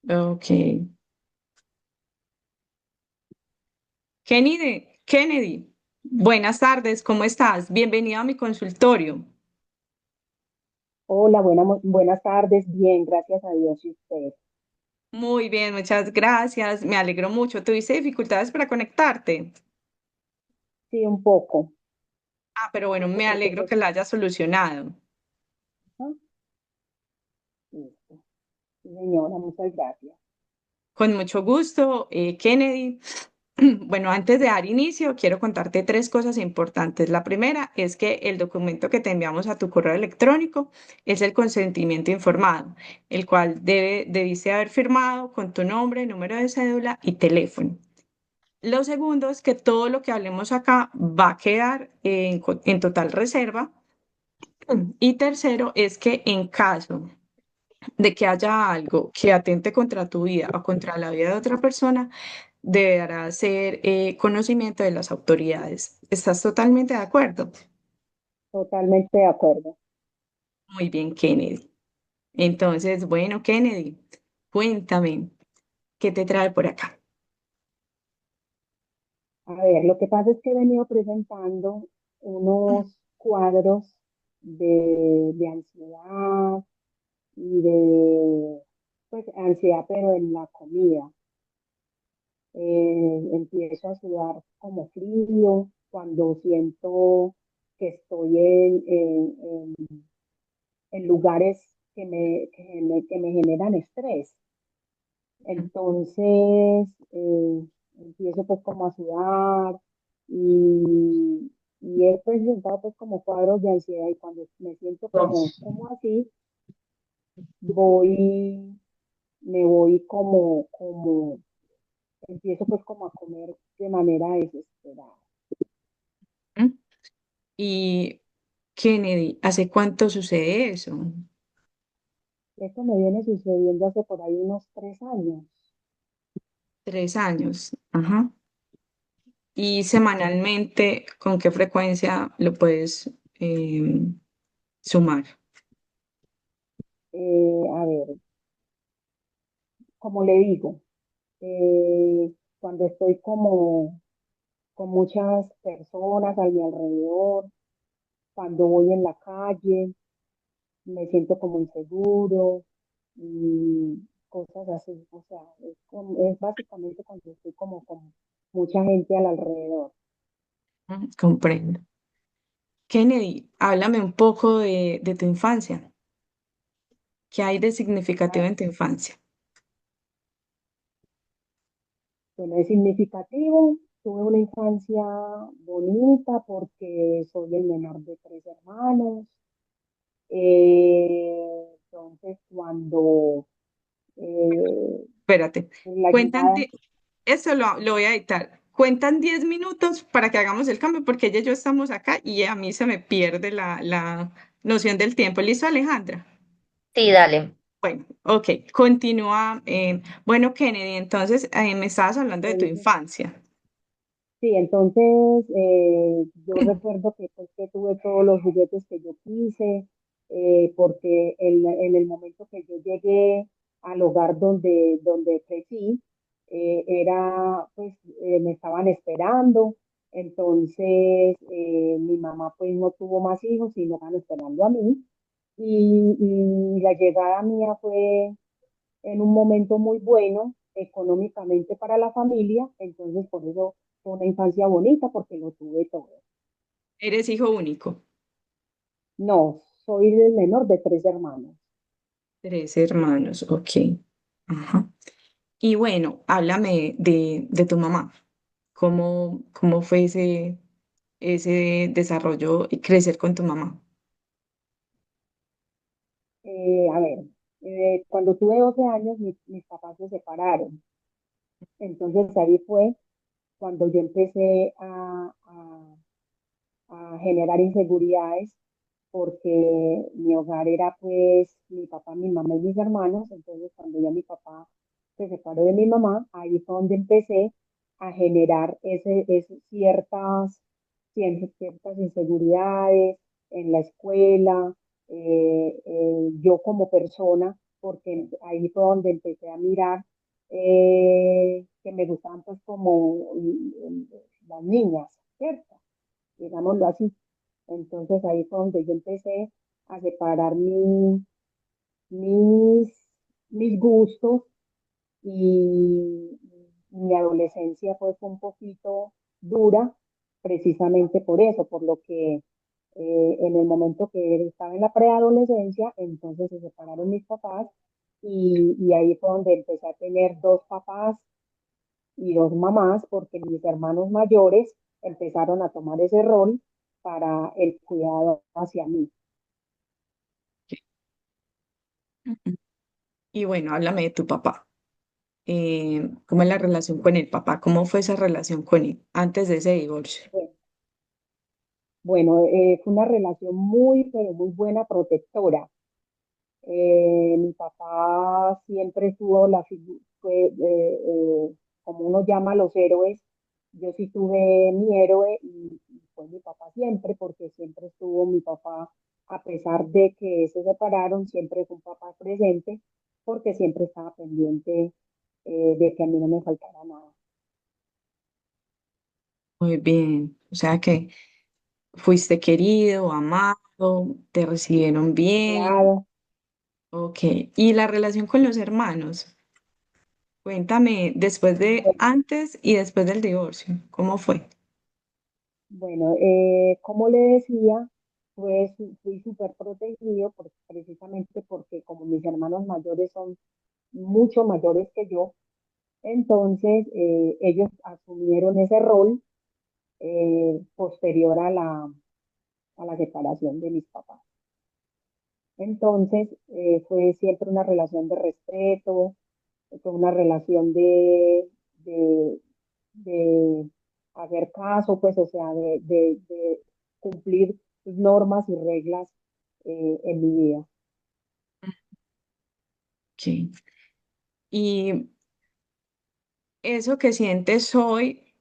Ok. Kennedy, buenas tardes, ¿cómo estás? Bienvenido a mi consultorio. Hola, buenas tardes. Bien, gracias a Dios y usted. Muy bien, muchas gracias. Me alegro mucho. ¿Tuviste dificultades para conectarte? Sí, un poco, Pero bueno, me porque alegro pues, que la hayas solucionado. ah, listo. Sí, señora, muchas gracias. Con mucho gusto, Kennedy. Bueno, antes de dar inicio, quiero contarte tres cosas importantes. La primera es que el documento que te enviamos a tu correo electrónico es el consentimiento informado, el cual debiste haber firmado con tu nombre, número de cédula y teléfono. Lo segundo es que todo lo que hablemos acá va a quedar en total reserva. Y tercero es que en caso de que haya algo que atente contra tu vida o contra la vida de otra persona, deberá ser conocimiento de las autoridades. ¿Estás totalmente de acuerdo? Totalmente de acuerdo. Muy bien, Kennedy. Entonces, bueno, Kennedy, cuéntame, ¿qué te trae por acá? A ver, lo que pasa es que he venido presentando unos cuadros de ansiedad y pues, ansiedad, pero en la comida. Empiezo a sudar como frío cuando siento que estoy en lugares que me generan estrés. Entonces, empiezo pues como a sudar y, y he presentado pues como cuadros de ansiedad y cuando me siento como así, voy, me voy empiezo pues como a comer de manera desesperada. ¿Mm? Y Kennedy, ¿hace cuánto sucede eso? Esto me viene sucediendo hace por ahí unos 3 años. 3 años. Ajá. Y semanalmente, ¿con qué frecuencia lo puedes sumar? A ver, como le digo, cuando estoy como con muchas personas a mi alrededor, cuando voy en la calle, me siento como inseguro y cosas así. O sea, es básicamente cuando estoy como con mucha gente al alrededor. Comprendo. Kennedy, háblame un poco de tu infancia. ¿Qué hay de significativo Ah, en tu infancia? bueno, es significativo. Tuve una infancia bonita porque soy el menor de 3 hermanos. Entonces, cuando Espérate, la cuentan, llegada, eso lo voy a editar. Cuentan 10 minutos para que hagamos el cambio, porque ella y yo estamos acá y a mí se me pierde la noción del tiempo. ¿Listo, Alejandra? Sí, dale. Bueno, ok, continúa. Bueno, Kennedy, entonces me estabas hablando de tu en- infancia. sí, entonces yo recuerdo que, pues, que tuve todos los juguetes que yo quise, porque en el momento que yo llegué al hogar donde crecí, pues, me estaban esperando. Entonces mi mamá pues no tuvo más hijos y me estaban esperando a mí. Y la llegada mía fue en un momento muy bueno económicamente para la familia, entonces por eso fue una infancia bonita porque lo tuve todo. Eres hijo único. No, soy el menor de 3 hermanos. 3 hermanos, ok. Ajá. Y bueno, háblame de tu mamá. ¿Cómo fue ese desarrollo y crecer con tu mamá? A ver, cuando tuve 12 años mis papás se separaron, entonces ahí fue cuando yo empecé a generar inseguridades porque mi hogar era pues mi papá, mi mamá y mis hermanos. Entonces cuando ya mi papá se separó de mi mamá, ahí fue donde empecé a generar ciertas inseguridades en la escuela, yo como persona. porque ahí fue donde empecé a mirar que me gustaban pues como las niñas, ¿cierto? Digámoslo así. Entonces ahí fue donde yo empecé a separar mis, mis gustos y mi adolescencia fue un poquito dura precisamente por eso, por lo que en el momento que estaba en la preadolescencia, entonces se separaron mis papás y ahí fue donde empecé a tener dos papás y dos mamás, porque mis hermanos mayores empezaron a tomar ese rol para el cuidado hacia mí. Ujú. Y bueno, háblame de tu papá. ¿Cómo es la relación con el papá? ¿Cómo fue esa relación con él antes de ese divorcio? Bueno, fue una relación muy, pero muy buena, protectora. Mi papá siempre tuvo fue, como uno llama a los héroes, yo sí tuve mi héroe y fue mi papá siempre, porque siempre estuvo mi papá, a pesar de que se separaron, siempre fue un papá presente, porque siempre estaba pendiente de que a mí no me faltara nada. Muy bien, o sea que fuiste querido, amado, te recibieron bien, Claro. ok. ¿Y la relación con los hermanos? Cuéntame, después de, Bueno, antes y después del divorcio, ¿cómo fue? bueno, como le decía, fui súper protegido precisamente porque como mis hermanos mayores son mucho mayores que yo, entonces ellos asumieron ese rol posterior a la separación de mis papás. Entonces fue siempre una relación de respeto, fue una relación de, de hacer caso, pues, o sea, de cumplir normas y reglas en mi vida. Ok. Y eso que sientes hoy,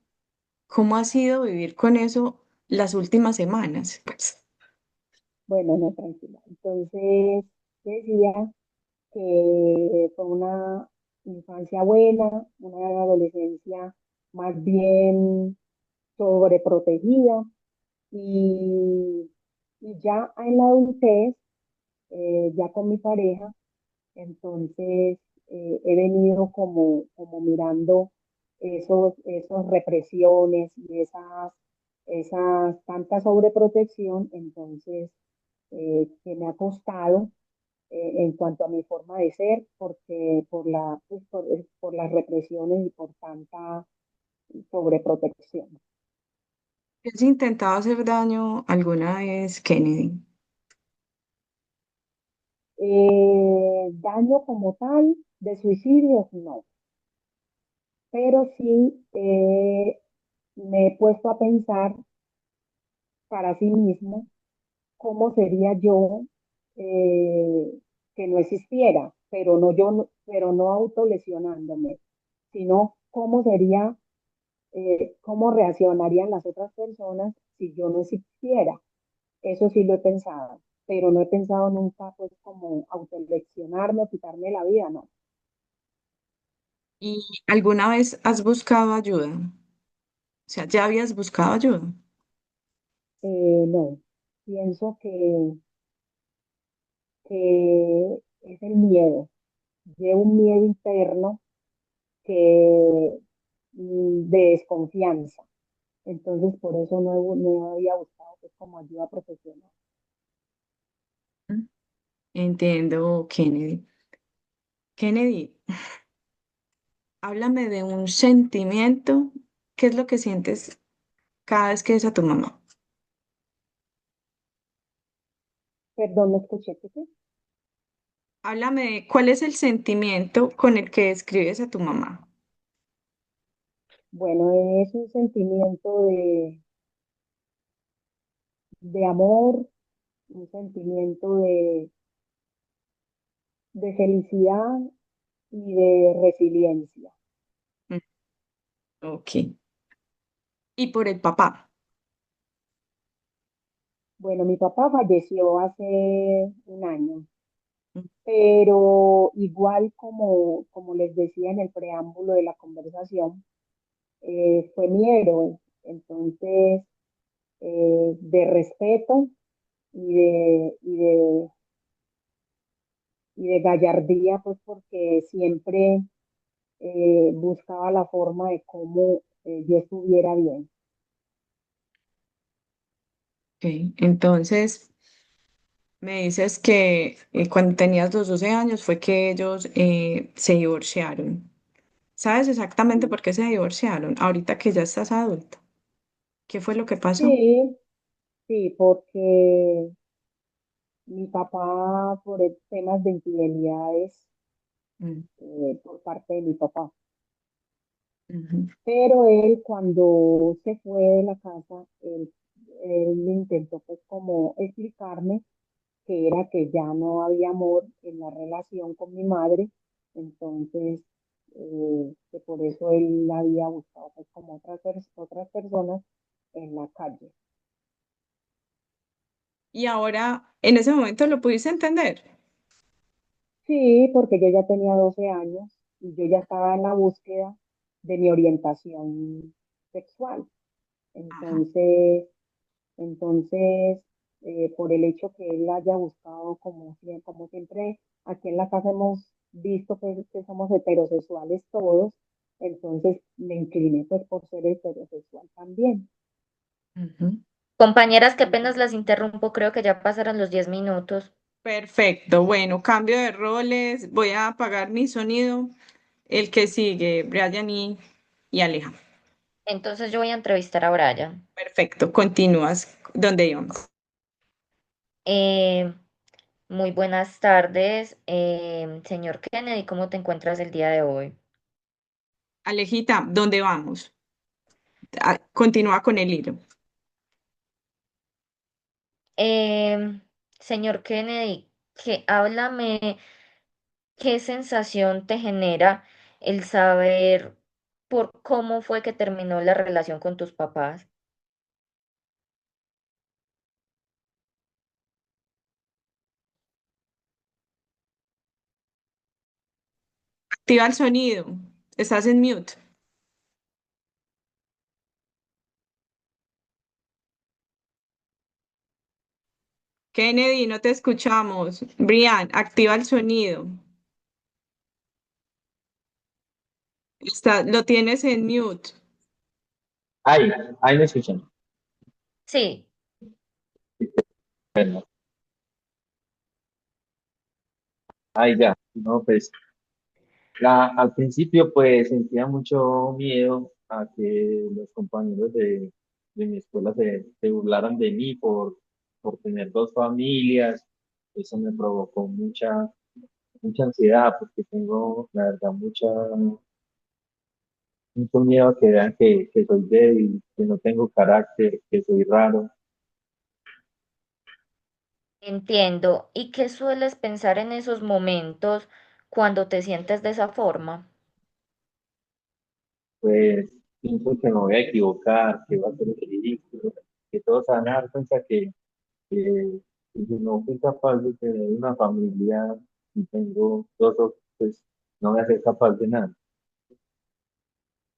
¿cómo ha sido vivir con eso las últimas semanas? Pues, Bueno, no, tranquila. Entonces, decía que fue una infancia buena, una adolescencia más bien sobreprotegida y, y ya en la adultez, ya con mi pareja, entonces he venido como mirando esos represiones y esas tanta sobreprotección, entonces que me ha costado en cuanto a mi forma de ser, porque por las represiones y por tanta sobreprotección. ¿has intentado hacer daño alguna vez, Kennedy? Daño como tal de suicidios, no, pero sí me he puesto a pensar para sí mismo cómo sería yo eh, que no existiera, pero no yo, pero no autolesionándome, sino cómo sería, cómo reaccionarían las otras personas si yo no existiera. Eso sí lo he pensado, pero no he pensado nunca pues como autoleccionarme o quitarme la vida, no. ¿Y alguna vez has buscado ayuda? O sea, ¿ya habías buscado ayuda? No, pienso que es el miedo. Llevo un miedo interno que de desconfianza. Entonces, por eso no había buscado pues, como ayuda profesional. ¿Mm? Entiendo, Kennedy. Kennedy, háblame de un sentimiento. ¿Qué es lo que sientes cada vez que ves a tu mamá? Perdón, no escuché qué. Háblame de cuál es el sentimiento con el que describes a tu mamá. Bueno, es un sentimiento de amor, un sentimiento de felicidad y de resiliencia. Mm, ok. ¿Y por el papá? Bueno, mi papá falleció hace un año. Mm. pero igual como les decía en el preámbulo de la conversación, fue mi héroe. Entonces, de respeto y de gallardía, pues porque siempre buscaba la forma de cómo yo estuviera bien. Ok, entonces me dices que cuando tenías los 12 años fue que ellos se divorciaron. ¿Sabes exactamente Sí, por qué se divorciaron? Ahorita que ya estás adulta. ¿Qué fue lo que pasó? sí, sí, porque mi papá, por temas de infidelidades Mm, por parte de mi papá. ujú. Pero él cuando se fue de la casa, él intentó pues como explicarme que era que ya no había amor en la relación con mi madre, entonces que por eso él había buscado pues como otras personas en la calle. Y ahora, en ese momento lo pudiste entender. Sí, porque yo ya tenía 12 años y yo ya estaba en la búsqueda de mi orientación sexual. Ajá. Entonces, entonces, por el hecho que él haya buscado, como siempre, aquí en la casa hemos visto pues, que somos heterosexuales todos, entonces me incliné pues por ser heterosexual también. Ujú. Compañeras, qué penas Entonces, las interrumpo, creo que ya pasaron los 10 minutos. Perfecto. Bueno, cambio de roles. Voy a apagar mi sonido. El que sigue, Brian y Aleja. Entonces yo voy a entrevistar a Brian. Perfecto. Continúas. ¿Dónde íbamos? Eh, Muy buenas tardes, señor Kennedy, ¿cómo te encuentras el día de hoy? Alejita, ¿dónde vamos? Continúa con el hilo. Señor Kennedy, háblame, ¿qué sensación te genera el saber por cómo fue que terminó la relación con tus papás? Activa el sonido. Estás en mute. Kennedy, no te escuchamos. Brian, activa el sonido. Lo tienes en mute. Ahí, ahí me escuchan. Sí, Bueno, ahí ya. No, pues al principio pues sentía mucho miedo a que los compañeros de mi escuela se burlaran de mí por tener dos familias. Eso me provocó mucha ansiedad porque tengo, la verdad, mucho miedo a que vean que soy débil, que no tengo carácter, que soy raro. entiendo. ¿Y qué sueles pensar en esos momentos cuando te sientes de esa forma? Pues pienso que me voy a equivocar, que va a ser ridículo, que todos se van a dar cuenta que si no fui capaz de tener una familia y tengo dos, pues no voy a ser capaz de nada.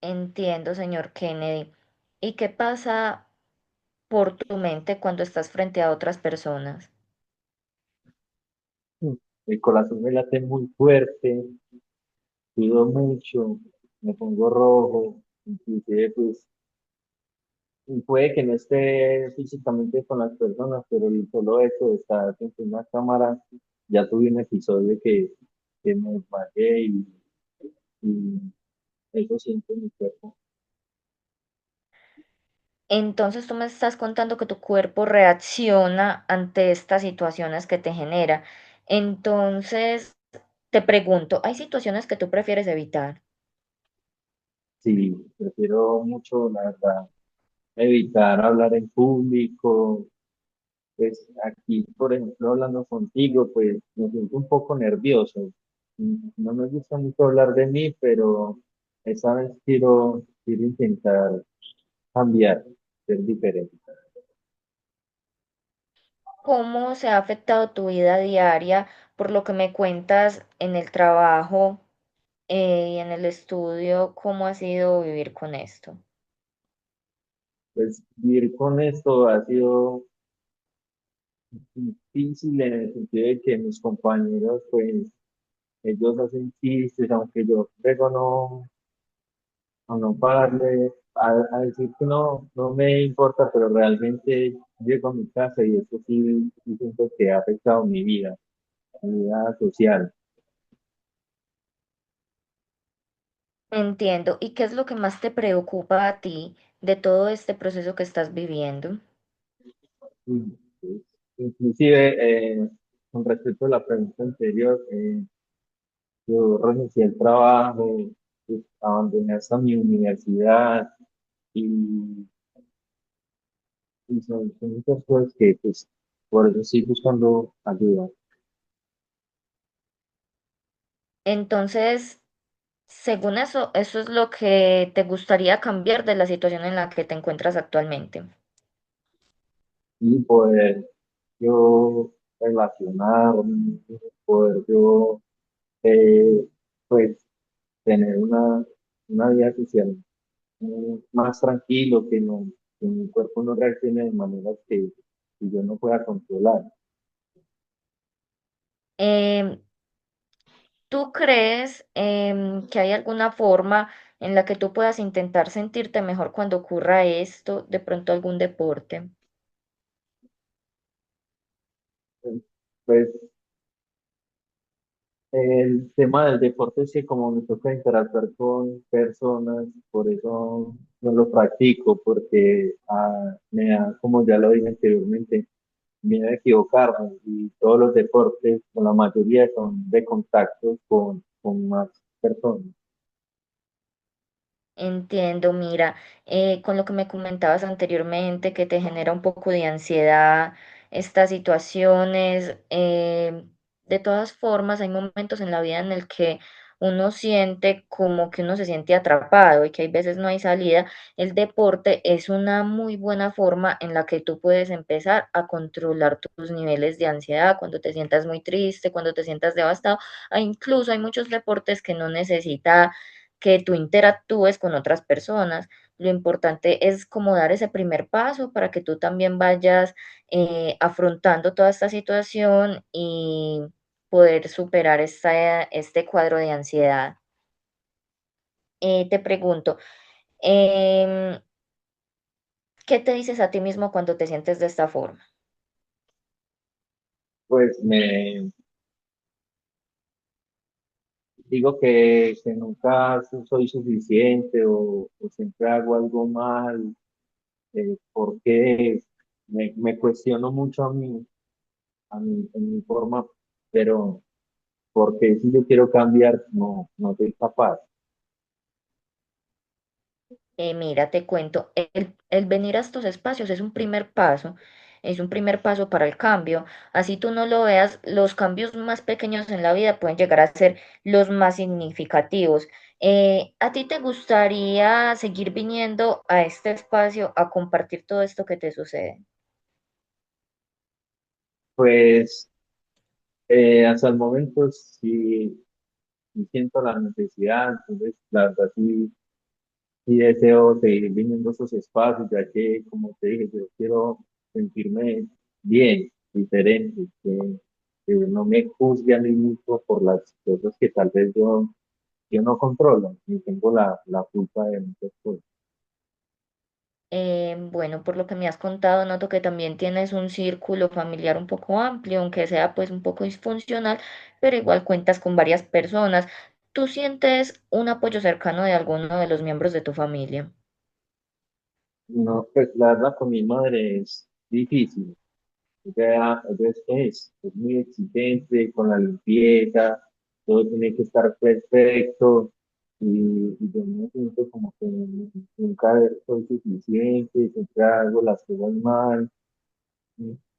Entiendo, señor Kennedy. ¿Y qué pasa por tu mente cuando estás frente a otras personas? El corazón me late muy fuerte, sudo mucho, me pongo rojo, inclusive pues y puede que no esté físicamente con las personas, pero el solo hecho de estar frente a una cámara, ya tuve un episodio que me desmayé y eso siento en mi cuerpo. Entonces tú me estás contando que tu cuerpo reacciona ante estas situaciones que te genera. Entonces, te pregunto, ¿hay situaciones que tú prefieres evitar? Sí, prefiero mucho, la verdad, evitar hablar en público. Pues aquí, por ejemplo, hablando contigo, pues me siento un poco nervioso. No me gusta mucho hablar de mí, pero esta vez quiero intentar cambiar, ser diferente. ¿Cómo se ha afectado tu vida diaria Por lo que me cuentas en el trabajo y en el estudio, ¿cómo ha sido vivir con esto? Pues vivir con esto ha sido difícil en el sentido de que mis compañeros, pues, ellos hacen chistes, aunque yo luego no pararle a decir que no me importa, pero realmente llego a mi casa y eso sí siento que ha afectado mi vida social. Entiendo. ¿Y qué es lo que más te preocupa a ti de todo este proceso que estás viviendo? Y, pues, inclusive, con respecto a la pregunta anterior, yo renuncié al trabajo, pues, abandoné hasta mi universidad y, y son muchas cosas que pues por eso estoy buscando ayuda. Entonces, según eso, eso es lo que te gustaría cambiar de la situación en la que te encuentras actualmente. Y poder yo relacionarme, poder yo pues tener una vida social más tranquilo, que mi cuerpo no reaccione de maneras que yo no pueda controlar. Em, ¿Tú crees que hay alguna forma en la que tú puedas intentar sentirte mejor cuando ocurra esto, de pronto algún deporte? Pues el tema del deporte es que como me toca interactuar con personas, por eso no lo practico, porque me da, como ya lo dije anteriormente, miedo a equivocarme y todos los deportes, o la mayoría son de contactos con más personas. Entiendo, mira, con lo que me comentabas anteriormente, que te genera un poco de ansiedad estas situaciones, de todas formas hay momentos en la vida en el que uno siente como que uno se siente atrapado y que hay veces no hay salida. El deporte es una muy buena forma en la que tú puedes empezar a controlar tus niveles de ansiedad cuando te sientas muy triste, cuando te sientas devastado. Incluso hay muchos deportes que no necesitan que tú interactúes con otras personas. Lo importante es como dar ese primer paso para que tú también vayas afrontando toda esta situación y poder superar este cuadro de ansiedad. Te pregunto, em, ¿qué te dices a ti mismo cuando te sientes de esta forma? Pues me digo que nunca soy suficiente o siempre hago algo mal, porque me cuestiono mucho en mi forma, pero porque si yo quiero cambiar, no soy capaz. Mira, te cuento, el venir a estos espacios es un primer paso para el cambio. Así tú no lo veas, los cambios más pequeños en la vida pueden llegar a ser los más significativos. ¿A ti te gustaría seguir viniendo a este espacio a compartir todo esto que te sucede? Pues hasta el momento sí siento la necesidad, entonces la verdad sí deseo seguir viniendo a esos espacios, ya que, como te dije, yo quiero sentirme bien, diferente, que no me juzgue a mí mismo por las cosas que tal vez yo no controlo y tengo la culpa de muchas cosas. Bueno, por lo que me has contado, noto que también tienes un círculo familiar un poco amplio, aunque sea pues un poco disfuncional, pero igual cuentas con varias personas. ¿Tú sientes un apoyo cercano de alguno de los miembros de tu familia? No, pues la verdad con mi madre es difícil. Ella es muy exigente con la limpieza, todo tiene que estar perfecto y yo me siento como que nunca soy suficiente, siempre hago las cosas mal.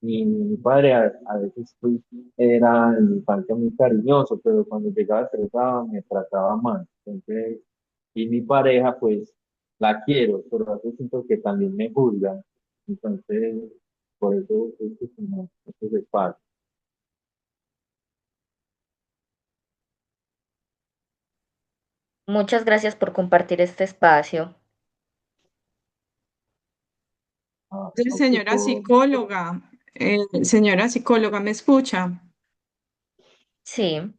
Y mi padre a veces pues, era en mi infancia muy cariñoso, pero cuando llegaba estresado me trataba mal. Entonces, y mi pareja pues la quiero, pero a veces siento que también me juzga. Entonces, por eso es que como estos espacios. Muchas gracias por compartir este espacio. Así Señora psicóloga, ¿me escucha? Sí,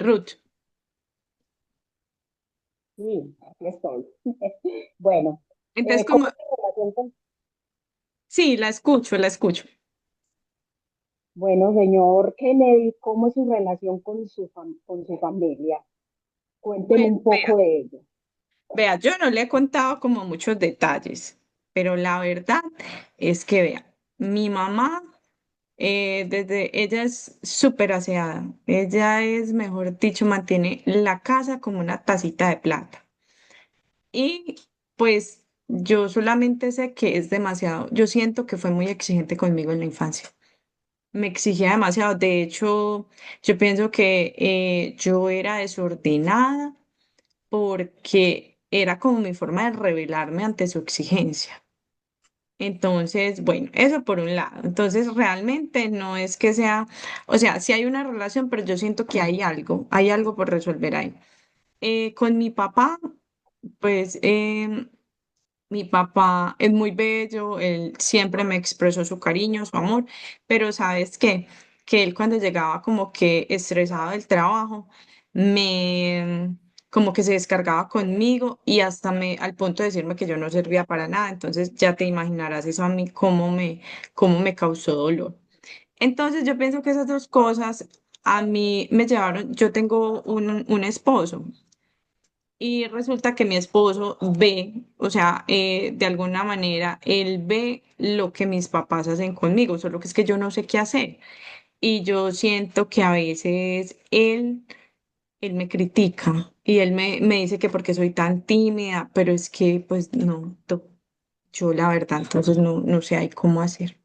Ruth. sí, aquí estoy. Bueno, Entonces, ¿cómo como, es tu relación con... sí, la escucho, la escucho. Bueno, señor Kennedy, ¿cómo es su relación con con su familia? Cuénteme Pues un vea, poco de ello. vea, yo no le he contado como muchos detalles, pero la verdad es que vea, mi mamá, desde ella es súper aseada, ella es, mejor dicho, mantiene la casa como una tacita de plata. Y pues yo solamente sé que es demasiado, yo siento que fue muy exigente conmigo en la infancia. Me exigía demasiado. De hecho, yo pienso que yo era desordenada porque era como mi forma de rebelarme ante su exigencia. Entonces, bueno, eso por un lado. Entonces, realmente no es que sea, o sea, sí hay una relación, pero yo siento que hay algo por resolver ahí. Con mi papá, pues mi papá es muy bello, él siempre me expresó su cariño, su amor, pero ¿sabes qué? Que él cuando llegaba como que estresado del trabajo, me como que se descargaba conmigo y hasta me al punto de decirme que yo no servía para nada, entonces ya te imaginarás eso a mí cómo me causó dolor. Entonces yo pienso que esas dos cosas a mí me llevaron, yo tengo un esposo. Y resulta que mi esposo ve, o sea, de alguna manera, él ve lo que mis papás hacen conmigo, solo que es que yo no sé qué hacer. Y yo siento que a veces él me critica y él me dice que porque soy tan tímida, pero es que pues no, yo la verdad, entonces no sé ahí cómo hacer.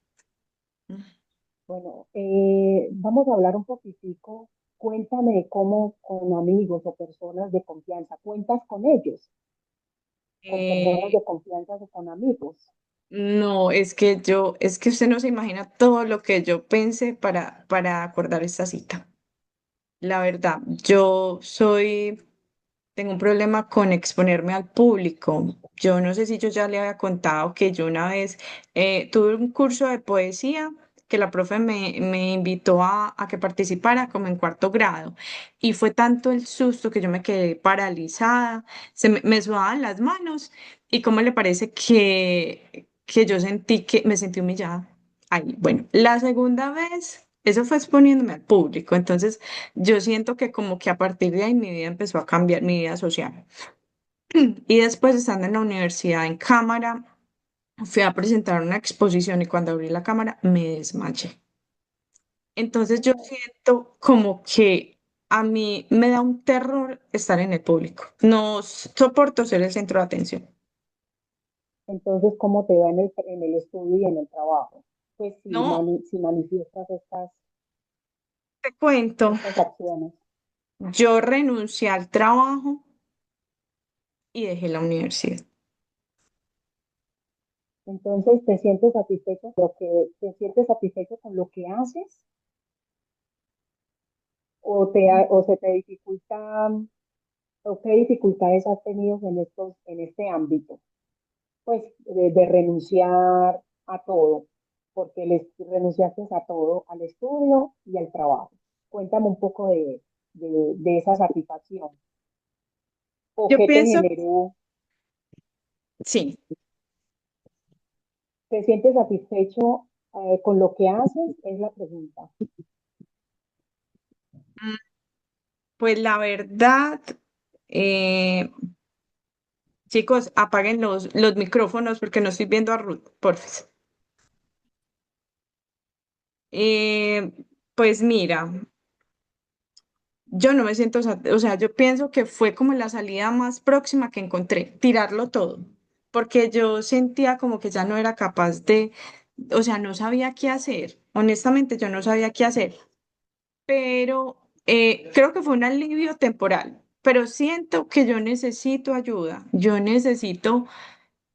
Bueno, vamos a hablar un poquitico. Cuéntame cómo con amigos o personas de confianza, ¿cuentas con ellos? ¿Con personas Eh, de confianza o con amigos? no, es que usted no se imagina todo lo que yo pensé para acordar esta cita. La verdad, tengo un problema con exponerme al público. Yo no sé si yo ya le había contado que yo una vez tuve un curso de poesía que la profe me invitó a que participara como en cuarto grado. Y fue tanto el susto que yo me quedé paralizada, me sudaban las manos. ¿Y cómo le parece que yo sentí que me sentí humillada? Ay, bueno, la segunda vez, eso fue exponiéndome al público. Entonces, yo siento que como que a partir de ahí mi vida empezó a cambiar, mi vida social. Y después, estando en la universidad en cámara, fui a presentar una exposición y cuando abrí la cámara me desmayé. Entonces yo siento como que a mí me da un terror estar en el público. No soporto ser el centro de atención. Entonces, ¿cómo te va en el estudio y en el trabajo? Pues si, No, si manifiestas te cuento, estas acciones. yo renuncié al trabajo y dejé la universidad. Entonces, ¿te sientes satisfecho con lo que, te sientes satisfecho con lo que haces o o se te dificulta o qué dificultades has tenido en en este ámbito? Pues de renunciar a todo, porque les renunciaste a todo, al estudio y al trabajo. Cuéntame un poco de esa satisfacción o Yo qué te pienso, generó. sí. ¿Te sientes satisfecho con lo que haces? Es la pregunta. Pues la verdad, eh, chicos, apaguen los micrófonos porque no estoy viendo a Ruth, porfis. Eh, pues mira, yo no me siento, o sea, yo pienso que fue como la salida más próxima que encontré, tirarlo todo, porque yo sentía como que ya no era capaz de, o sea, no sabía qué hacer. Honestamente, yo no sabía qué hacer, pero creo que fue un alivio temporal. Pero siento que yo necesito ayuda, yo necesito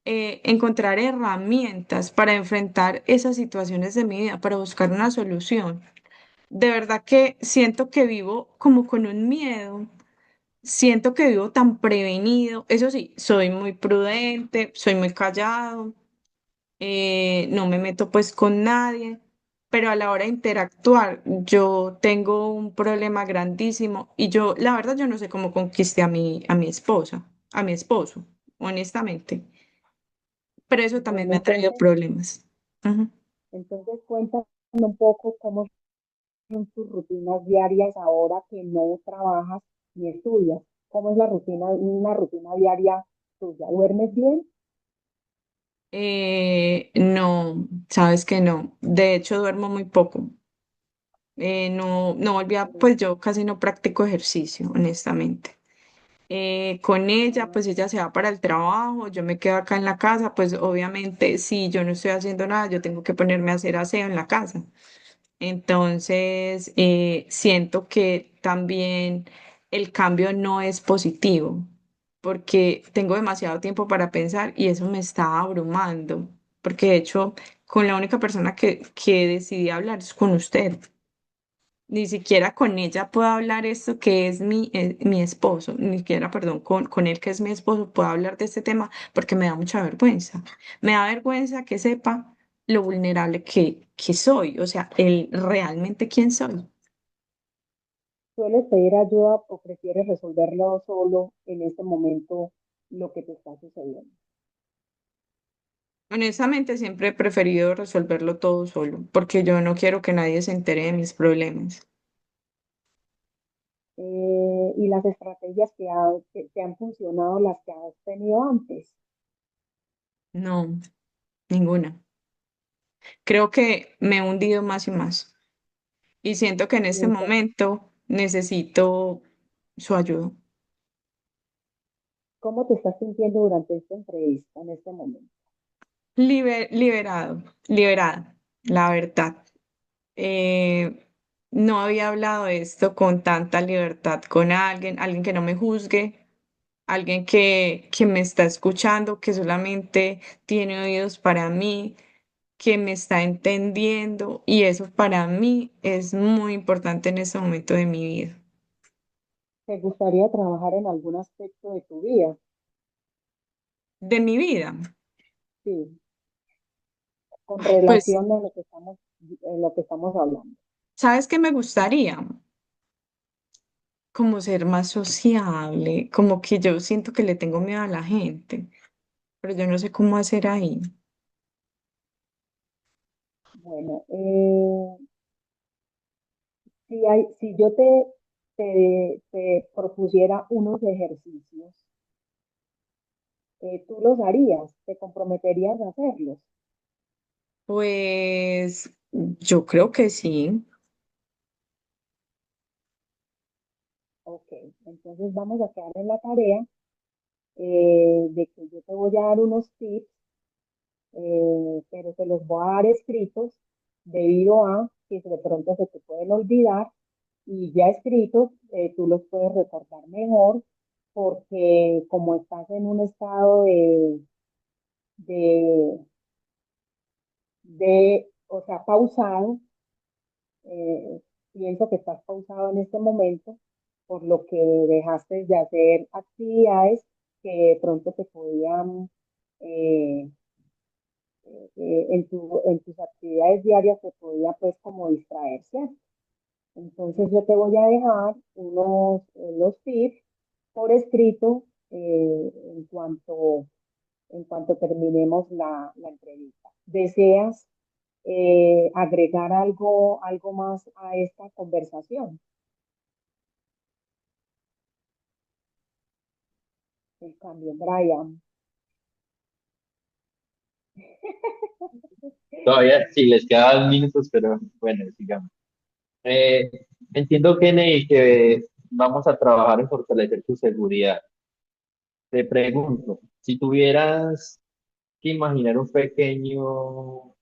encontrar herramientas para enfrentar esas situaciones de mi vida, para buscar una solución. De verdad que siento que vivo como con un miedo. siento que vivo tan prevenido. Eso sí, soy muy prudente, soy muy callado, no me meto pues con nadie, pero a la hora de interactuar yo tengo un problema grandísimo y yo, la verdad, yo no sé cómo conquisté a mi esposa, a mi esposo, honestamente, pero eso también Bueno, me ha traído problemas. Ujú. entonces cuéntame un poco cómo son tus rutinas diarias ahora que no trabajas ni estudias. ¿Cómo es la rutina, una rutina diaria tuya? ¿Duermes bien? No, sabes que no, de hecho duermo muy poco. No volví a, pues yo casi no practico ejercicio, honestamente. Con ella, Ah, pues ella se va para el trabajo, yo me quedo acá en la casa, pues obviamente si yo no estoy haciendo nada, yo tengo que ponerme a hacer aseo en la casa. Entonces, siento que también el cambio no es positivo, porque tengo demasiado tiempo para pensar y eso me está abrumando, porque de hecho, con la única persona que decidí hablar es con usted. Ni siquiera con ella puedo hablar esto que es mi esposo, ni siquiera, perdón, con él que es mi esposo puedo hablar de este tema porque me da mucha vergüenza. Me da vergüenza que sepa lo vulnerable que soy, o sea, el realmente quién soy. ¿sueles pedir ayuda o prefieres resolverlo solo en este momento lo que te está sucediendo? Honestamente, siempre he preferido resolverlo todo solo, porque yo no quiero que nadie se entere de mis problemas. Y las estrategias que te han funcionado, las que has tenido antes. No, ninguna. Creo que me he hundido más y más. Y siento que en Y este ento- momento necesito su ayuda. ¿Cómo te estás sintiendo durante esta entrevista en este momento? Liberado, liberada, la verdad. Eh, no había hablado de esto con tanta libertad con alguien, alguien que no me juzgue, alguien que me está escuchando, que solamente tiene oídos para mí, que me está entendiendo y eso para mí es muy importante en este momento de mi vida. ¿Te gustaría trabajar en algún aspecto de tu vida? De mi vida, Sí, con pues, relación a lo que estamos hablando. ¿sabes qué me gustaría? Como ser más sociable, como que yo siento que le tengo miedo a la gente, pero yo no sé cómo hacer ahí. Bueno, si yo te propusiera unos ejercicios, tú los harías, te comprometerías a hacerlos. Pues yo creo que sí. Ok, entonces vamos a quedar en la tarea de que yo te voy a dar unos tips, pero te los voy a dar escritos debido a que de pronto se te pueden olvidar y ya escritos tú los puedes recordar mejor porque como estás en un estado de, o sea, pausado, pienso que estás pausado en este momento, por lo que dejaste de hacer actividades que de pronto te podían, eh, en tus actividades diarias te podía pues como distraer, ¿cierto? Entonces yo te voy a dejar unos tips por escrito en cuanto terminemos la entrevista. ¿Deseas agregar algo más a esta conversación? El cambio, Brian. Todavía sí les quedan minutos, pero bueno, sigamos. Eh, entiendo, Kenny, que vamos a trabajar en fortalecer tu seguridad. Te pregunto, si tuvieras que imaginar un pequeño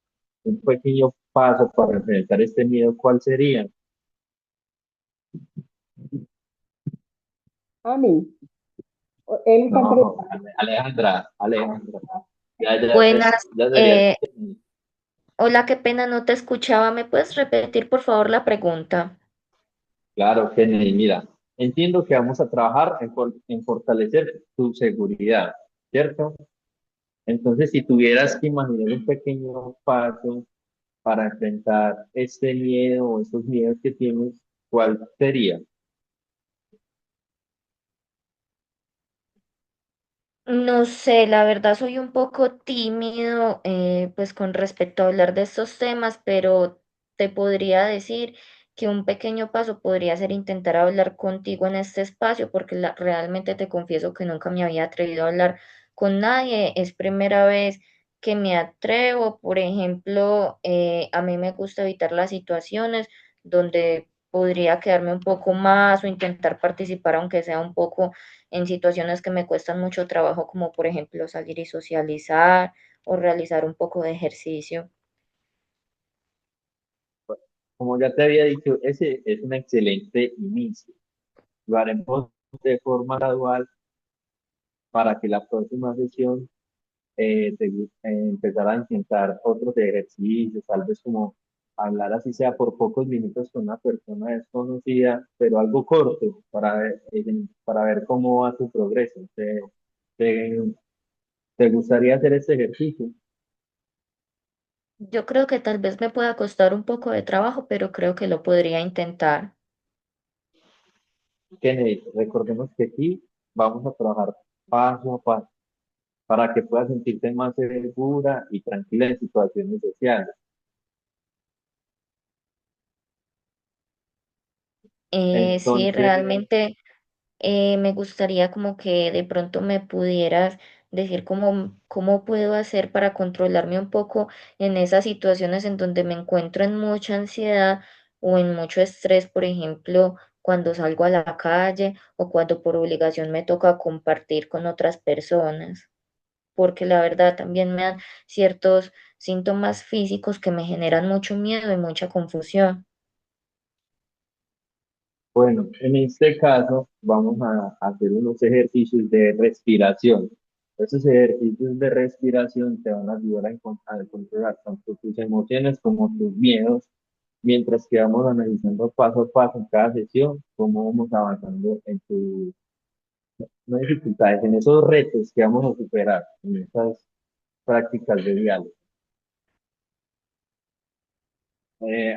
paso para enfrentar este miedo, ¿cuál sería? A mí, él está No, entrevistando. Alejandra, Alejandra, ya, ya, Buenas, ya sería. eh, hola, qué pena, no te escuchaba. ¿Me puedes repetir por favor la pregunta? Claro, Kenny, mira. entiendo que vamos a trabajar en fortalecer tu seguridad, ¿cierto? Entonces, si tuvieras que imaginar un pequeño paso para enfrentar este miedo o estos miedos que tienes, ¿cuál sería? No sé, la verdad soy un poco tímido, pues con respecto a hablar de estos temas, pero te podría decir que un pequeño paso podría ser intentar hablar contigo en este espacio, porque realmente te confieso que nunca me había atrevido a hablar con nadie. Es primera vez que me atrevo. Por ejemplo, a mí me gusta evitar las situaciones donde podría quedarme un poco más o intentar participar, aunque sea un poco en situaciones que me cuestan mucho trabajo, como por ejemplo salir y socializar o realizar un poco de ejercicio. Como ya te había dicho, ese es un excelente inicio. Lo haremos de forma gradual para que la próxima sesión empezar a intentar otros ejercicios, tal vez como hablar así sea por pocos minutos con una persona desconocida, pero algo corto para ver cómo va tu progreso. Te, te gustaría hacer este ejercicio? Yo creo que tal vez me pueda costar un poco de trabajo, pero creo que lo podría intentar. Kennedy, recordemos que aquí vamos a trabajar paso a paso para que puedas sentirte más segura y tranquila en situaciones sociales. Sí, Entonces, realmente me gustaría como que de pronto me pudieras decir cómo puedo hacer para controlarme un poco en esas situaciones en donde me encuentro en mucha ansiedad o en mucho estrés, por ejemplo, cuando salgo a la calle o cuando por obligación me toca compartir con otras personas, porque la verdad también me dan ciertos síntomas físicos que me generan mucho miedo y mucha confusión. bueno, en este caso vamos a hacer unos ejercicios de respiración. Esos ejercicios de respiración te van a ayudar a controlar tanto tus emociones como tus miedos, mientras que vamos analizando paso a paso en cada sesión cómo vamos avanzando en tus no dificultades, en esos retos que vamos a superar, en esas prácticas de diálogo.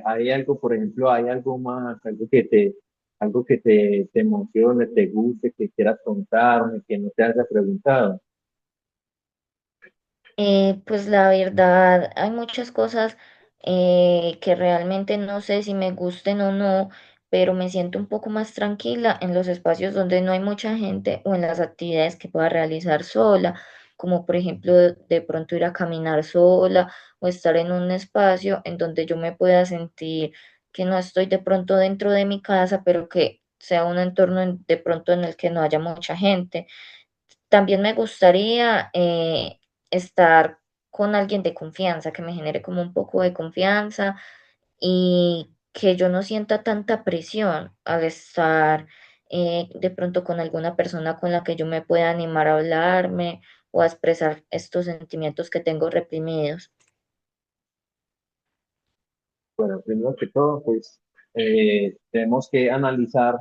Hay algo, por ejemplo, hay algo más, algo que te emocione, te guste, que quieras contarme, que no te haya preguntado. Pues la verdad, hay muchas cosas que realmente no sé si me gusten o no, pero me siento un poco más tranquila en los espacios donde no hay mucha gente o en las actividades que pueda realizar sola, como por ejemplo de pronto ir a caminar sola o estar en un espacio en donde yo me pueda sentir que no estoy de pronto dentro de mi casa, pero que sea un entorno de pronto en el que no haya mucha gente. También me gustaría estar con alguien de confianza, que me genere como un poco de confianza y que yo no sienta tanta presión al estar de pronto con alguna persona con la que yo me pueda animar a hablarme o a expresar estos sentimientos que tengo reprimidos. Bueno, primero que todo, pues tenemos que analizar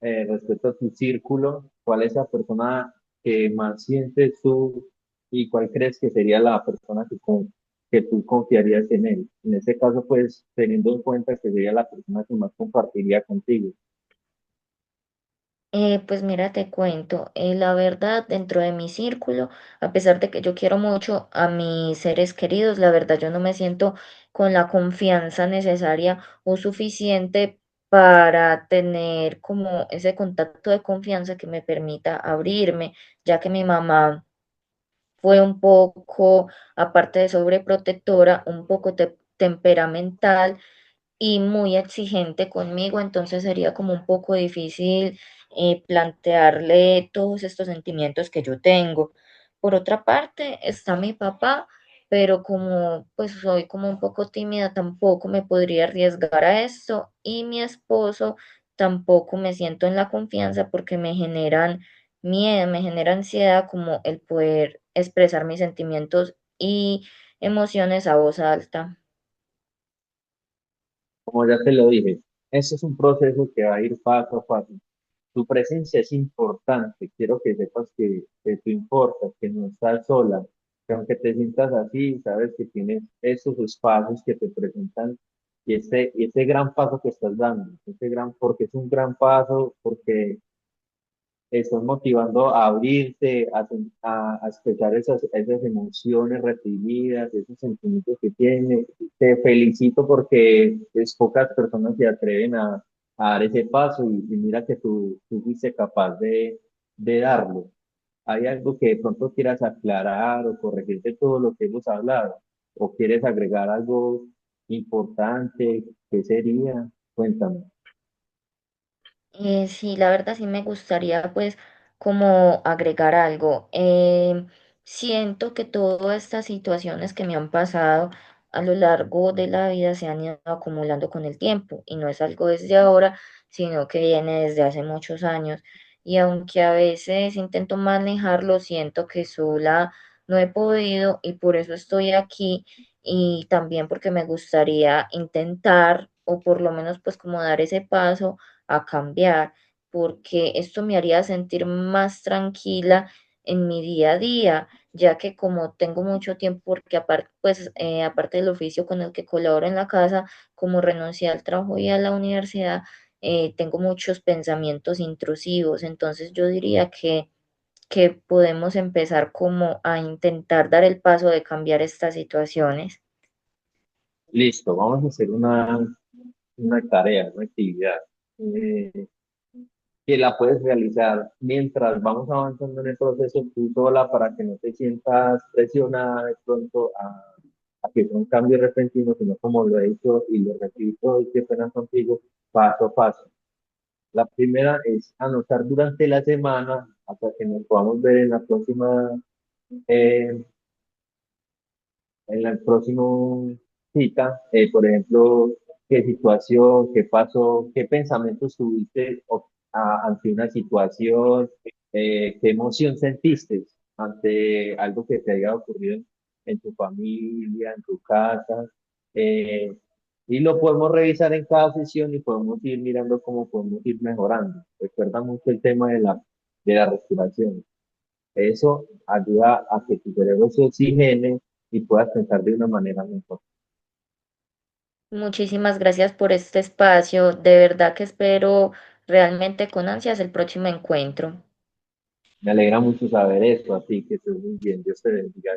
respecto a tu círculo, cuál es la persona que más sientes tú y cuál crees que sería la persona que tú confiarías en él. En este caso, pues teniendo en cuenta que sería la persona que más compartiría contigo. Pues mira, te cuento, la verdad, dentro de mi círculo, a pesar de que yo quiero mucho a mis seres queridos, la verdad yo no me siento con la confianza necesaria o suficiente para tener como ese contacto de confianza que me permita abrirme, ya que mi mamá fue un poco, aparte de sobreprotectora, un poco temperamental y muy exigente conmigo, entonces sería como un poco difícil plantearle todos estos sentimientos que yo tengo. Por otra parte, está mi papá, pero como pues soy como un poco tímida, tampoco me podría arriesgar a esto y mi esposo tampoco me siento en la confianza porque me generan miedo, me genera ansiedad como el poder expresar mis sentimientos y emociones a voz alta. Como ya te lo dije, este es un proceso que va a ir paso a paso. tu presencia es importante. Quiero que sepas que tú importas, que no estás sola, que aunque te sientas así, sabes que tienes esos espacios que te presentan y este gran paso que estás dando, porque es un gran paso, porque estás motivando a abrirte, a expresar esas emociones reprimidas, esos sentimientos que tienes. Te felicito porque pues, pocas personas se atreven a dar ese paso y mira que tú fuiste capaz de darlo. ¿Hay algo que de pronto quieras aclarar o corregir de todo lo que hemos hablado? ¿O quieres agregar algo importante? ¿Qué sería? Cuéntame. Sí, la verdad sí me gustaría pues como agregar algo. Siento que todas estas situaciones que me han pasado a lo largo de la vida se han ido acumulando con el tiempo y no es algo desde ahora, sino que viene desde hace muchos años. Y aunque a veces intento manejarlo, siento que sola no he podido y por eso estoy aquí y también porque me gustaría intentar o por lo menos pues como dar ese paso a cambiar, porque esto me haría sentir más tranquila en mi día a día, ya que como tengo mucho tiempo, porque aparte, pues, aparte del oficio con el que colaboro en la casa, como renuncié al trabajo y a la universidad, tengo muchos pensamientos intrusivos, entonces yo diría que podemos empezar como a intentar dar el paso de cambiar estas situaciones. Listo, vamos a hacer una tarea, una actividad. Eh, que la puedes realizar mientras vamos avanzando en el proceso tú sola para que no te sientas presionada de pronto a que sea un cambio repentino, sino como lo he hecho y lo repito y que pena contigo, paso a paso. La primera es anotar durante la semana hasta que nos podamos ver en la próxima eh, en el próximo cita, por ejemplo, qué situación, qué pasó, qué pensamientos tuviste ante una situación, qué emoción sentiste ante algo que te haya ocurrido en tu familia, en tu casa. eh, y lo podemos revisar en cada sesión y podemos ir mirando cómo podemos ir mejorando. Recuerda mucho el tema de la respiración. Eso ayuda a que tu cerebro se oxigene y puedas pensar de una manera mejor. Muchísimas gracias por este espacio. De verdad que espero realmente con ansias el próximo encuentro. Me alegra mucho saber esto, así que estés muy bien. Dios te bendiga.